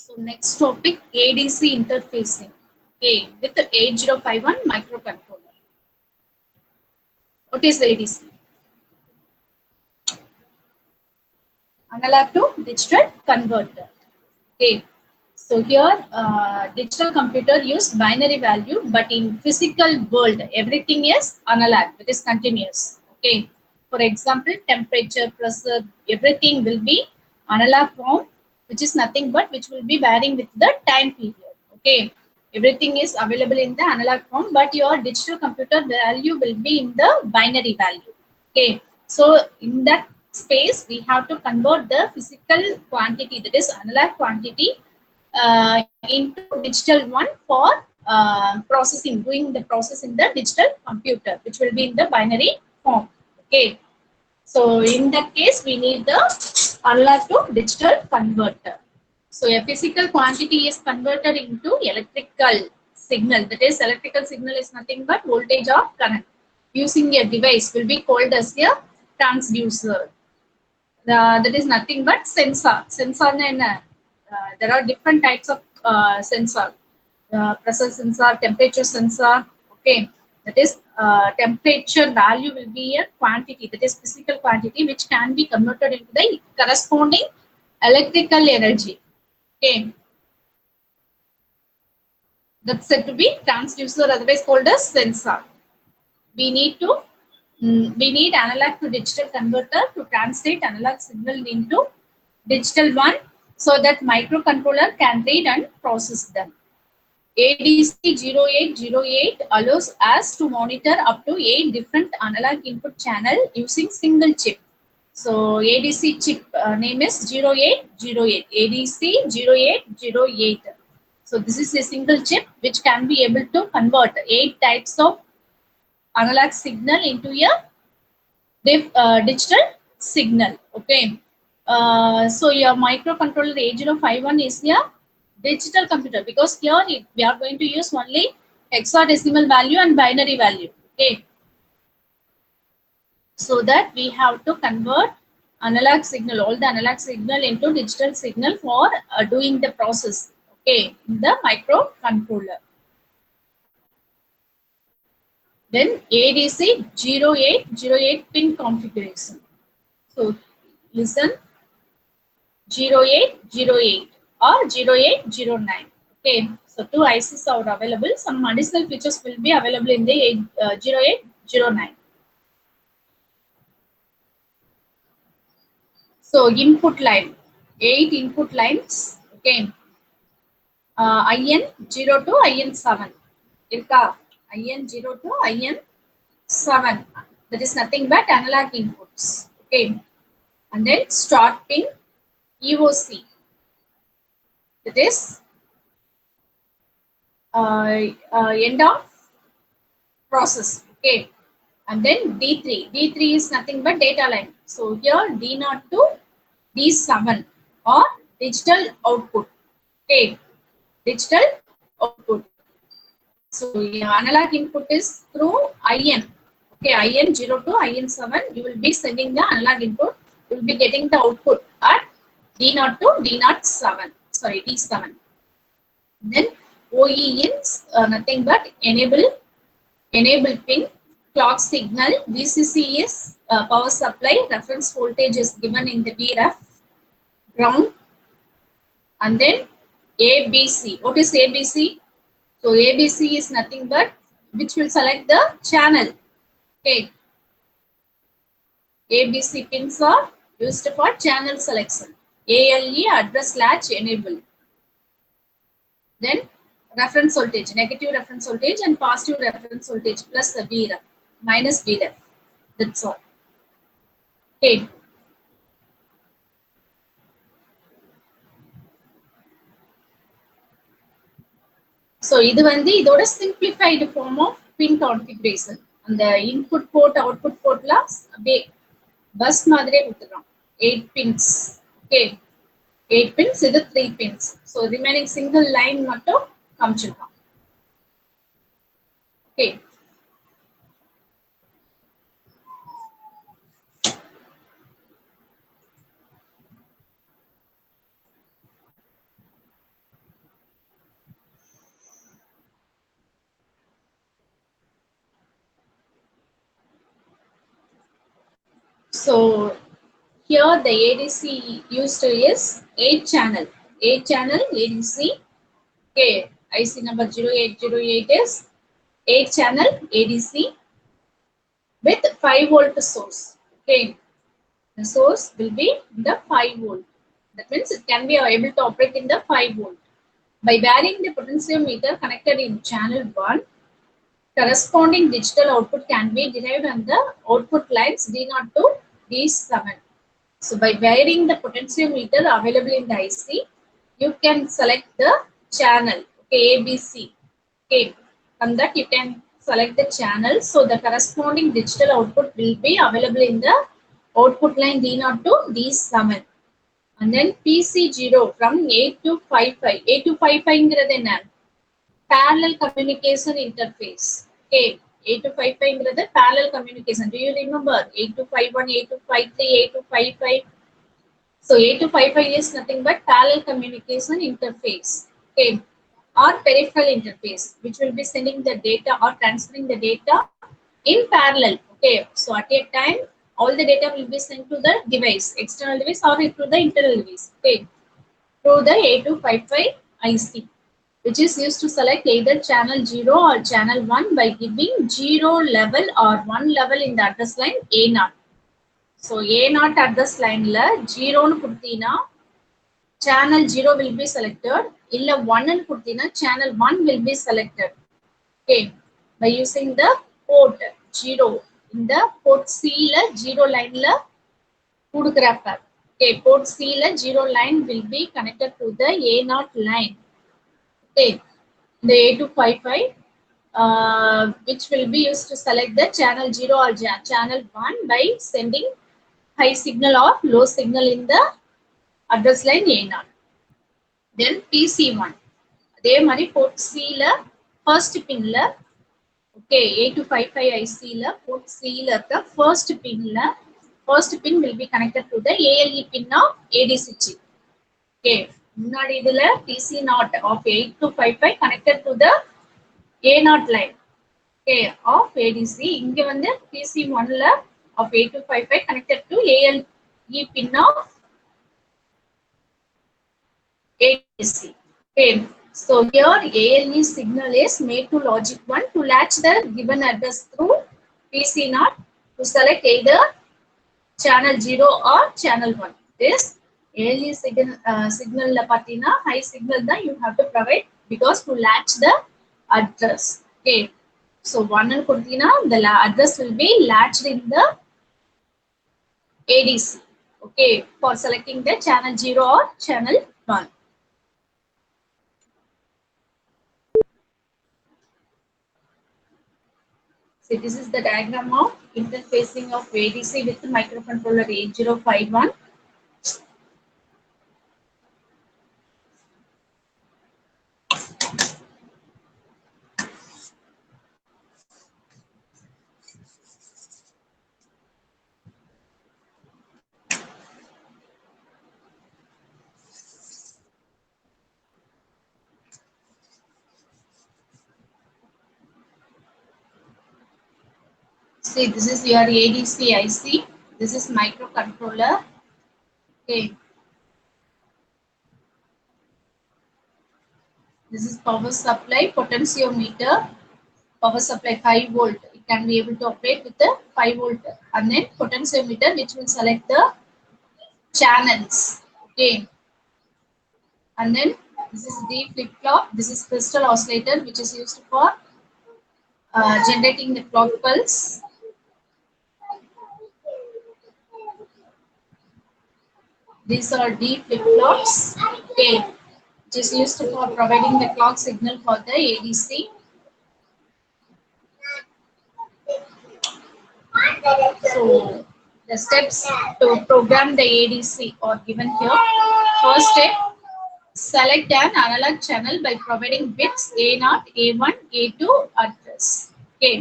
So next topic, ADC interfacing. Okay, with the 8051 microcontroller. What is ADC? Analog to digital converter. Okay, so here digital computer use binary value, but in physical world everything is analog. It is continuous. Okay, for example, temperature, pressure, everything will be analog form, which is nothing but which will be varying with the time period. Okay, everything is available in the analog form, but your digital computer value will be in the binary value. Okay, so in that space we have to convert the physical quantity, that is analog quantity, into digital one for processing, doing the process in the digital computer, which will be in the binary form. Okay, so in that case we need the analog to digital converter. So a physical quantity is converted into electrical signal, that is electrical signal is nothing but voltage or current, using a device will be called as a transducer. That is nothing but sensor. Sensor and there are different types of sensor. Pressure sensor, temperature sensor. Okay, that is temperature value will be a quantity, that is physical quantity, which can be converted into the corresponding electrical energy. Okay, that's said to be transducer, otherwise called as sensor. We need to we need analog to digital converter to translate analog signal into digital one, so that microcontroller can read and process them. ADC 0808 allows us to monitor up to 8 different analog input channel using single chip. So ADC chip name is 0808, ADC 0808. So this is a single chip which can be able to convert 8 types of analog signal into a digital signal. Okay, so your microcontroller 8051 is a digital computer, because here we are going to use only hexadecimal value and binary value. Okay, so that we have to convert analog signal, all the analog signal into digital signal for doing the process. Okay, in the microcontroller. Then ADC 0808 pin configuration. So listen, 0808 or 0809. Okay, so two ICs are available. Some additional features will be available in the 0809. So input line, 8 input lines. Okay, IN0 to IN7. IN0 to IN7. That is nothing but analog inputs. Okay, and then start pin EOC. That is end of process. Okay, and then D3 is nothing but data line. So here D0 to D7 or digital output. Okay, digital output. So yeah, analog input is through IN. Okay, IN0 to IN7, you will be sending the analog input. You will be getting the output at D0 to D07. Sorry, D7. Then OE is nothing but enable pin, clock signal. VCC is power supply. Reference voltage is given in the VREF, ground. And then ABC. What is ABC? So ABC is nothing but which will select the channel. Okay. ABC pins are used for channel selection. ALE address latch enable. Then reference voltage, negative reference voltage and positive reference voltage plus the VREF, minus VREF. That's all. Okay. So இது வந்து இதோட simplified form of pin configuration. அந்த input port output portலாம் அப்படியே bus மாதிரியே கொடுத்துக்கலாம். 8 pins. Okay. 8 pins, இது 3 pins. So remaining single line மட்டும் காமிச்சிருக்கான். Okay. So here the ADC used is 8 channel. 8 channel ADC. Okay. IC number 0808 is 8 channel ADC with 5 volt source. Okay. The source will be the 5 volt. That means it can be able to operate in the 5 volt. By varying the potentiometer connected in channel 1, corresponding digital output can be derived on the output lines D0 to D7. So by varying the potentiometer available in the IC, you can select the channel, okay, ABC. Okay, from that you can select the channel. So the corresponding digital output will be available in the output line D0 to D7. And then PC0 from 8 to 55. 8 to 55 parallel communication interface. Okay, 8255 parallel communication. Do you remember 8251, 8253, 8255? So 8255 is nothing but parallel communication interface. Okay, or peripheral interface, which will be sending the data or transferring the data in parallel. Okay, so at a time, all the data will be sent to the device, external device or to the internal device. Okay, through the 8255 IC, which is used to select either channel 0 or channel 1 by giving 0 level or 1 level in the address line A0. So A0 address line la 0 nu kuduthina channel 0 will be selected, illa 1 nu kuduthina channel 1 will be selected. Okay, by using the port 0 in the port C la 0 line la kudukrappa. Okay, port C la 0 line will be connected to the A0 line. Okay, the 8255, which will be used to select the channel 0 or channel 1 by sending high signal or low signal in the address line A0. Then PC1. அதே மாதிரி port C ல first pin ல okay 8255 IC ல port C ல இருக்க first pin will be connected to the ALE pin of ADC chip. Okay, முன்னாடி இதுல PC0 of 8255 connected to the A0 line. Okay, of ADC. இங்க வந்து PC1 ல of 8255 connected to ALE pin of ADC. Okay, so here ALE signal is made to logic 1 to latch the given address through PC0 to select either channel 0 or channel 1. This ALE signal la patina high signal that you have to provide because to latch the address. Okay, so 1 and kuduthina the address will be latched in the ADC. Okay, for selecting the channel 0 or channel 1. So this is the diagram of interfacing of ADC with the microcontroller 8051. See, this is your ADC IC. This is microcontroller. Okay. This is power supply, potentiometer, power supply 5 volt. It can be able to operate with the 5 volt. And then potentiometer, which will select the channels. Okay. And then this is D flip-flop. This is crystal oscillator, which is used for generating the clock pulse. These are D flip-flops. Okay, which is used for providing the clock signal for the ADC. So the steps to program the ADC are given here. First step, select an analog channel by providing bits A0, A1, A2 address. Okay,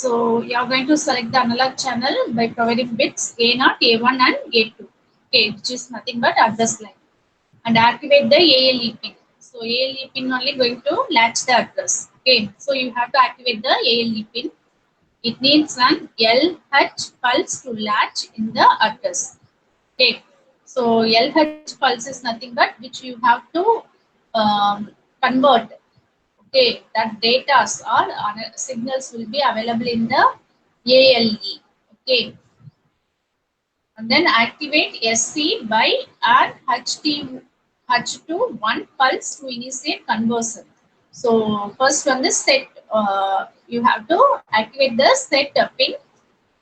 so you are going to select the analog channel by providing bits A0, A1 and A2. Okay, which is nothing but address line. And activate the ALE pin. So ALE pin only going to latch the address. Okay, so you have to activate the ALE pin. It needs an LH pulse to latch in the address. Okay, so LH pulse is nothing but which you have to convert. Okay, that data or signals will be available in the ALE. Okay, and then activate SC by and H2 one pulse to initiate conversion. So first one is set. You have to activate the set pin.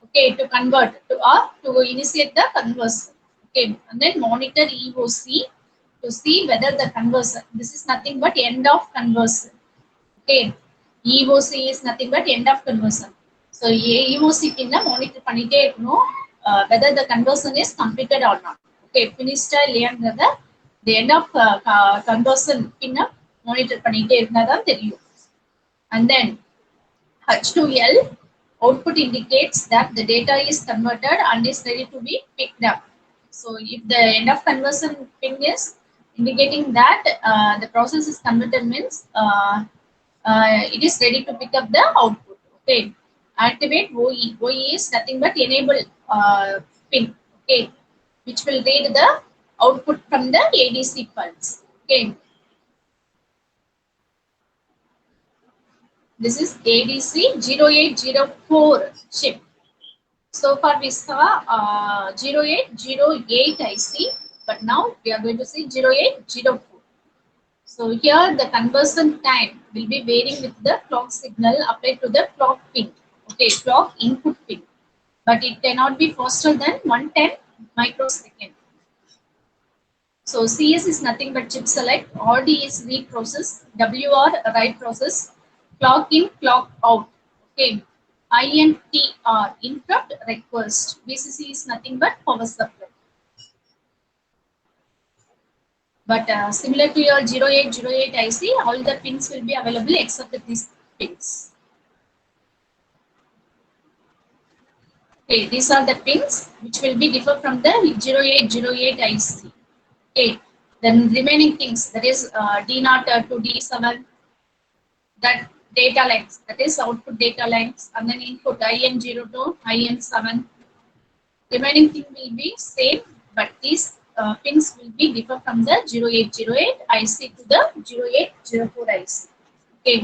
Okay, to convert to or to initiate the conversion. Okay, and then monitor EOC to see whether the conversion. This is nothing but end of conversion. Okay, EOC is nothing but end of conversion. So EOC pin monitor பண்ணிட்டே இருக்கணும் whether the conversion is completed or not. Okay, finished இல்லையாங்கிறத the end of conversion pin monitor பண்ணிட்டே இருந்தா தான் தெரியும். And then H2L output indicates that the data is converted and is ready to be picked up. So if the end of conversion pin is indicating that the process is converted means it is ready to pick up the output. Okay, activate OE. OE is nothing but enable pin. Okay, which will read the output from the ADC pulse. Okay, this is ADC 0804 chip. So far we saw 0808 IC, but now we are going to see 0804. So here the conversion time will be varying with the clock signal applied to the clock pin. Okay, clock input pin, but it cannot be faster than 110 microsecond. So CS is nothing but chip select, RD is read process, WR write process, clock in, clock out. Okay, INTR interrupt request. VCC is nothing but power supply. But similar to your 0808 IC, all the pins will be available except these pins. Okay, these are the pins which will be differ from the 0808 IC. Okay, then remaining things, that is D0 to D7, that data lengths, that is output data lengths, and then input IN0 to IN7. Remaining thing will be same, but these pins will be differ from the 0808 IC to the 0804 IC. Okay.